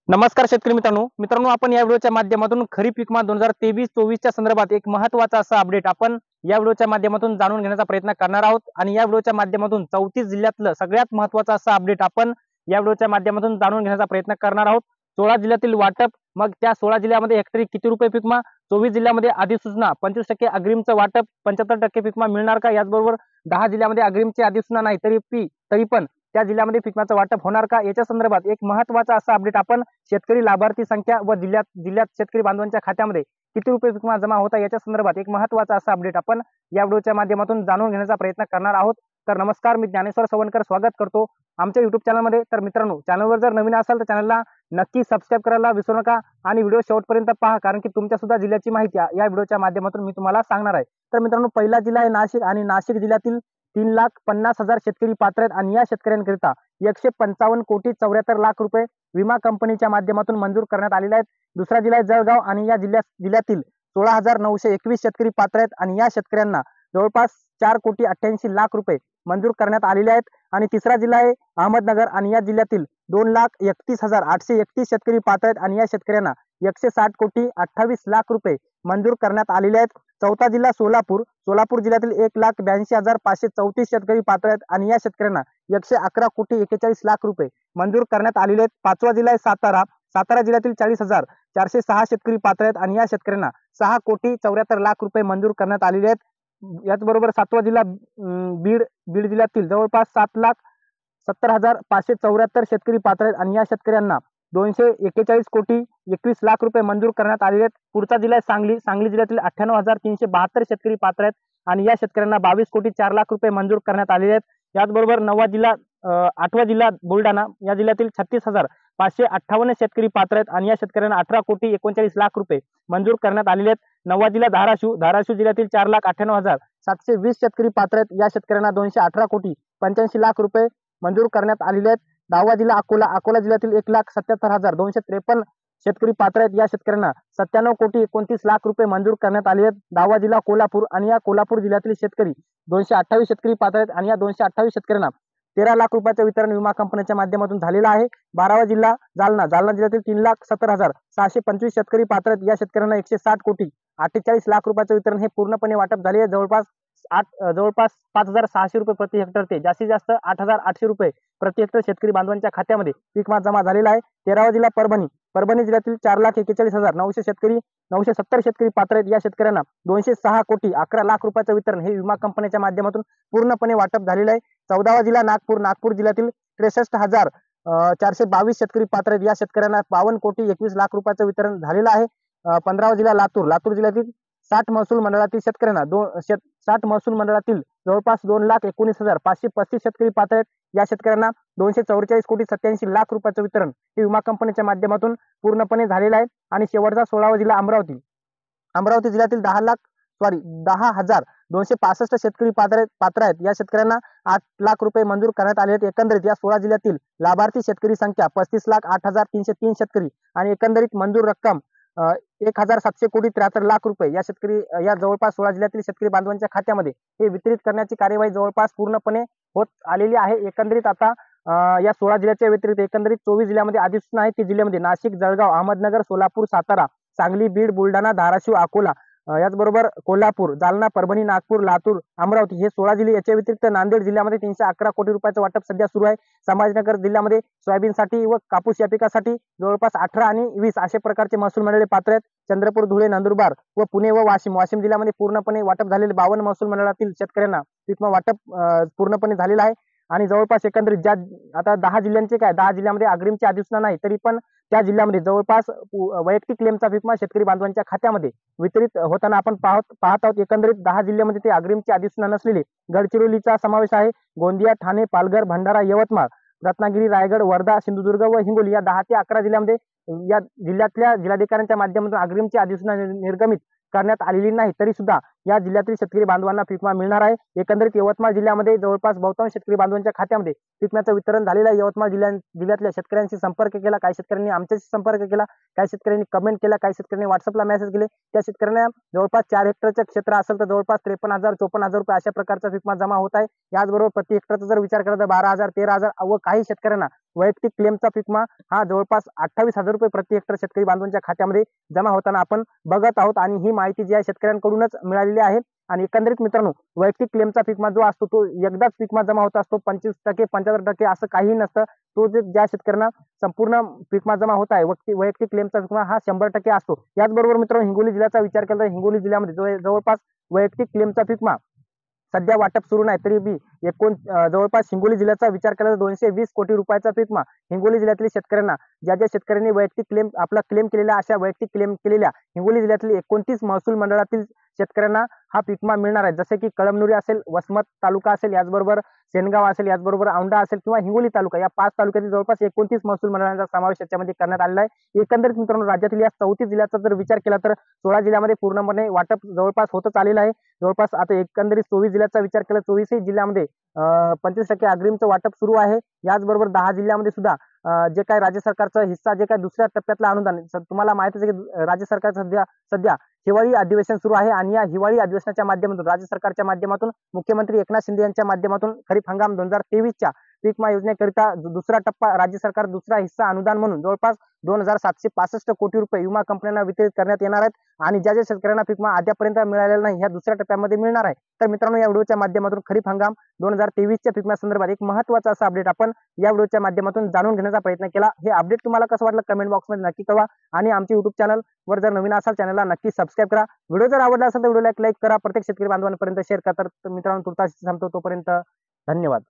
नमस्कार शेतकरी मित्रांनो आपण या व्हिडिओच्या माध्यमातून खरीप पीक विमा 2023-24 च्या संदर्भात एक महत्त्वाचा असा अपडेट आपण या व्हिडिओच्या माध्यमातून जाणून घेण्याचा प्रयत्न करणार आहोत आणि या व्हिडिओच्या माध्यमातून 34 जिल्ह्यातलं सगळ्यात महत्त्वाचा असा अपडेट आपण या व्हिडिओच्या माध्यमातून जाणून घेण्याचा प्रयत्न करणार आहोत। 16 जिल्ह्यातील वाटप, मग त्या 16 जिल्ह्यामध्ये हेक्टरी किती रुपये पीक विमा, 24 जिल्ह्यामध्ये अधिसूचना, 25% अग्रिमचं वाटप, 75% पीक विमा मिळणार का, याचबरोबर 10 जिल्ह्यामध्ये अग्रिमची अधिसूचना नाही तरी पण त्या जिल्ह्यामध्ये पीक विम्याचं वाटप होणार का, याच्या संदर्भात एक महत्त्वाचा असा अपडेट आपण शेतकरी लाभार्थी संख्या व जिल्ह्यात शेतकरी बांधवांच्या खात्यामध्ये किती रुपये पीक विमा जमा होता याच्या संदर्भात एक महत्त्वाचा असा अपडेट आपण या व्हिडिओच्या माध्यमातून जाणून घेण्याचा प्रयत्न करणार आहोत। तर नमस्कार, मी ज्ञानेश्वर सवणकर स्वागत करतो आमच्या YouTube चॅनलमध्ये। तर मित्रांनो, चॅनलवर जर नवीन असाल तर चॅनलला नक्की सबस्क्राईब करायला विसरू नका आणि व्हिडिओ शेवटपर्यंत पहा, कारण की तुमच्या सुद्धा जिल्ह्याची माहिती या व्हिडिओच्या माध्यमातून मी तुम्हाला सांगणार आहे। तर मित्रांनो, पहिला जिल्हा आहे नाशिक आणि नाशिक जिल्ह्यातील 3,50,000 शेतकरी पात्र आहेत आणि या शेतकऱ्यांकरिता 155,74,00,00,000 रुपये विमा कंपनीच्या माध्यमातून मंजूर करण्यात आलेले आहेत। दुसरा जिल्हा आहे जळगाव आणि या जिल्ह्यातील 16,921 शेतकरी पात्र आहेत आणि या शेतकऱ्यांना जवळपास 4,88,00,000 रुपये मंजूर करण्यात आलेले आहेत। आणि तिसरा जिल्हा आहे अहमदनगर आणि या जिल्ह्यातील 2,31,831 शेतकरी पात्र आहेत आणि या शेतकऱ्यांना 160,28,00,000 रुपये मंजूर करण्यात आलेले आहेत। चौथा जिल्हा सोलापूर जिल्ह्यातील 1,82,534 शेतकरी पात्र आहेत आणि या शेतकऱ्यांना 111,41,00,000 रुपये मंजूर करण्यात आलेले आहेत। पाचवा जिल्हा आहे सातारा जिल्ह्यातील 40,406 शेतकरी पात्र आहेत आणि या शेतकऱ्यांना 6,74,00,000 रुपये मंजूर करण्यात आलेले आहेत। याचबरोबर सातवा जिल्हा बीड जिल्ह्यातील जवळपास 7,70,574 शेतकरी पात्र आहेत आणि या शेतकऱ्यांना 241,21,00,000 रुपये मंजूर करण्यात आलेले आहेत। पुढचा जिल्हा आहे सांगली जिल्ह्यातील 98,372 शेतकरी पात्र आहेत आणि या शेतकऱ्यांना 22,04,00,000 रुपये मंजूर करण्यात आलेले आहेत। याचबरोबर आठवा जिल्हा बुलढाणा या जिल्ह्यातील 36,558 शेतकरी पात्र आहेत आणि या शेतकऱ्यांना 18,39,00,000 रुपये मंजूर करण्यात आलेले आहेत। नववा जिल्हा धाराशिव जिल्ह्यातील 4,98,720 शेतकरी पात्र आहेत। या शेतकऱ्यांना 218,85,00,000 रुपये मंजूर करण्यात आलेले आहेत। दहावा जिल्हा अकोला जिल्ह्यातील 1,77,253 शेतकरी पात्र आहेत। या शेतकऱ्यांना 97,29,00,000 रुपये मंजूर करण्यात आले आहेत। दहावा जिल्हा कोल्हापूर आणि या कोल्हापूर जिल्ह्यातील शेतकरी 228 शेतकरी पात्र आहेत आणि या 228 शेतकऱ्यांना 13,00,000 रुपयाचं वितरण विमा कंपनीच्या माध्यमातून झालेलं आहे। बारावा जिल्हा जालना जिल्ह्यातील 3,70,625 शेतकरी पात्र आहेत। या शेतकऱ्यांना 160,48,00,000 रुपयाचं वितरण हे पूर्णपणे वाटप झाले आहे। जवळपास 5,600 रुपये प्रति हेक्टर ते जास्तीत जास्त 8,800 रुपये प्रति हेक्टर शेतकरी बांधवांच्या खात्यामध्ये पीक विमा जमा झालेला आहे। 13वा जिल्हा परभणी जिल्ह्यातील 4,41,970 शेतकरी पात्र आहेत। या शेतकऱ्यांना 206,11,00,000 रुपयाचं वितरण हे विमा कंपनीच्या माध्यमातून पूर्णपणे वाटप झालेलं आहे। 14वा जिल्हा नागपूर जिल्ह्यातील 63,422 शेतकरी पात्र आहेत। या शेतकऱ्यांना 52,21,00,000 रुपयाचं वितरण झालेलं आहे। 15वा जिल्हा लातूर जिल्ह्यातील 60 महसूल मंडळातील शेतकऱ्यांना 60 महसूल मंडळातील जवळपास 2,19,535 शेतकरी पात्र आहेत। या शेतकऱ्यांना 244,87,00,000 रुपयाचं वितरण हे विमा कंपनीच्या माध्यमातून पूर्णपणे झालेलं आहे। आणि शेवटचा 16वा जिल्हा अमरावती जिल्ह्यातील 10,265 शेतकरी पात्र आहेत। या शेतकऱ्यांना 8,00,000 रुपये मंजूर करण्यात आले आहेत। एकंदरीत या 16 जिल्ह्यातील लाभार्थी शेतकरी संख्या 35,08,303 शेतकरी आणि एकंदरीत मंजूर रक्कम 1,773,00,000 रुपये या जवळपास 16 जिल्ह्यातील शेतकरी बांधवांच्या खात्यामध्ये हे वितरित करण्याची कार्यवाही जवळपास पूर्णपणे होत आलेली आहे। एकंदरीत आता या 16 जिल्ह्याच्या व्यतिरिक्त एकंदरीत 24 जिल्ह्यामध्ये अधिसूचना आहे। ती जिल्ह्यामध्ये नाशिक, जळगाव, अहमदनगर, सोलापूर, सातारा, सांगली, बीड, बुलढाणा, धाराशिव, अकोला, याचबरोबर कोल्हापूर, जालना, परभणी, नागपूर, लातूर, अमरावती हे 16 जिल्हे। याच्या व्यतिरिक्त नांदेड जिल्ह्यामध्ये 311 कोटी रुपयाचं वाटप सध्या सुरू आहे। संभाजीनगर जिल्ह्यामध्ये सोयाबीनसाठी व कापूस या पिकासाठी जवळपास 18 आणि 20 असे प्रकारचे महसूल मंडळे पात्र आहेत। चंद्रपूर, धुळे, नंदुरबार व पुणे व वाशिम जिल्ह्यामध्ये पूर्णपणे वाटप झालेले 52 महसूल मंडळातील शेतकऱ्यांना पीक वाटप पूर्णपणे झालेलं आहे। आणि जवळपास एकंदरीत आता 10 जिल्ह्यांचे 10 जिल्ह्यामध्ये अग्रिमची अधिसूचना नाही तरी पण त्या जिल्ह्यामध्ये जवळपास वैयक्तिक क्लेमचा पीक विमा शेतकरी बांधवांच्या खात्यामध्ये वितरित होताना आपण पाहत आहोत। एकंदरीत 10 जिल्ह्यामध्ये ते अग्रिमची अधिसूचना नसलेले गडचिरोलीचा समावेश आहे। गोंदिया, ठाणे, पालघर, भंडारा, यवतमाळ, रत्नागिरी, रायगड, वर्धा, सिंधुदुर्ग व हिंगोली या 10 ते 11 जिल्ह्यामध्ये या जिल्ह्यातल्या जिल्हाधिकाऱ्यांच्या माध्यमातून अग्रिमची अधिसूचना निर्गमित करण्यात आलेली नाही तरी सुद्धा या जिल्ह्यातील शेतकरी बांधवांना पीक विमा मिळणार आहे। एकंदरीत यवतमाळ जिल्ह्यामध्ये जवळपास बहुतांश शेतकरी बांधवांच्या खात्यामध्ये पीक विम्याचं वितरण झालेलं आहे। यवतमाळ जिल्ह्यातल्या शेतकऱ्यांशी संपर्क केला, काही शेतकऱ्यांनी आमच्याशी संपर्क केला, काही शेतकऱ्यांनी कमेंट केला, काही शेतकऱ्यांनी व्हॉट्सअपला मेसेज केले। त्या शेतकऱ्यांना जवळपास 4 हेक्टरचं क्षेत्र असेल तर जवळपास 53,000-54,000 रुपये अशा प्रकारचा पीक विमा जमा होत आहे। याचबरोबर प्रति हेक्टरचा जर विचार केला तर 12,000, 13,000 व काही शेतकऱ्यांना वैयक्तिक क्लेमचा विमा हा जवळपास 28,000 रुपये प्रति हेक्टर शेतकरी बांधवांच्या खात्यामध्ये जमा होताना आपण बघत आहोत आणि ही माहिती जी आहे शेतकऱ्यांकडूनच मिळालेली आहे. आणि एकंदरीत मित्रांनो, वैयक्तिक क्लेमचा विमा जो असतो तो एकदाच विमा जमा होत असतो. 25% 75% असं काहीही नसतं. तो ज्या शेतकऱ्यांना संपूर्ण विमा जमा होत आहे वैयक्तिक क्लेमचा विमा हा 100% असतो. याचबरोबर मित्रांनो, हिंगोली जिल्ह्याचा विचार केला तर हिंगोली जिल्ह्यामध्ये जवळपास वैयक्तिक क्लेमचा विमा सध्या वाटप सुरू नाही, तरी बी जवळपास हिंगोली जिल्ह्याचा विचार केला तर 220 कोटी रुपयाचा विमा हिंगोली जिल्ह्यातील शेतकऱ्यांना, ज्या शेतकऱ्यांनी वैयक्तिक क्लेम आपला क्लेम केलेला, अशा वैयक्तिक क्लेम केलेल्या हिंगोली जिल्ह्यातील 29 महसूल मंडळातील शेतकऱ्यांना हा विमा मिळणार आहे. जसे की कळमनुरी असेल, वसमत तालुका असेल, याचबरोबर सेनगाव असेल, याचबरोबर औंढा असेल किंवा हिंगोली तालुका, या 5 तालुक्यातील जवळपास 29 महसूल मंडळांचा समावेश याच्यामध्ये करण्यात आलेला आहे. एकंदरीत मित्रांनो, राज्यातील या 34 जिल्ह्याचा जर विचार केला तर 16 जिल्ह्यामध्ये पूर्णपणे वाटप जवळपास होतच आलेलं आहे. जवळपास आता एकंदरीत 24 जिल्ह्याचा विचार केला, 24 जिल्ह्यामध्ये 25% अग्रिमचं वाटप सुरू आहे. याचबरोबर 10 जिल्ह्यामध्ये सुद्धा जे काही राज्य सरकारचा हिस्सा, जे काही दुसऱ्या टप्प्यातलं अनुदान, तुम्हाला माहितीच आहे की राज्य सरकार सध्या हिवाळी अधिवेशन सुरू आहे आणि या हिवाळी अधिवेशनाच्या माध्यमातून राज्य सरकारच्या माध्यमातून मुख्यमंत्री एकनाथ शिंदे यांच्या माध्यमातून खरीप हंगाम 2023च्या पीक विमा योजनेकरिता दुसरा टप्पा राज्य सरकार दुसरा हिस्सा अनुदान म्हणून जवळपास 2,765 कोटी रुपये विमा कंपन्यांना वितरित करण्यात येणार आहेत. आणि ज्या शेतकऱ्यांना पीक विमा अद्यापर्यंत मिळालेला नाही, ह्या दुसऱ्या टप्प्यामध्ये मिळणार आहे. तर मित्रांनो, या व्हिडिओच्या माध्यमातून खरीप हंगाम 2023च्या पीक विमा संदर्भात एक महत्त्वाचा असा अपडेट आपण या व्हिडिओच्या माध्यमातून जाणून घेण्याचा प्रयत्न केला. हे अपडेट तुम्हाला कसं वाटलं कमेंट बॉक्समध्ये नक्की कळवा आणि आमच्या YouTube चॅनल वर जर नवीन असाल चॅनलला नक्की सबस्क्राईब करा. व्हिडिओ जर आवडला असेल तर व्हिडिओला लाईक करा, प्रत्येक शेतकरी बांधवांपर्यंत शेअर करा. तर मित्रांनो, तुर्तास थांबतो, तोपर्यंत धन्यवाद.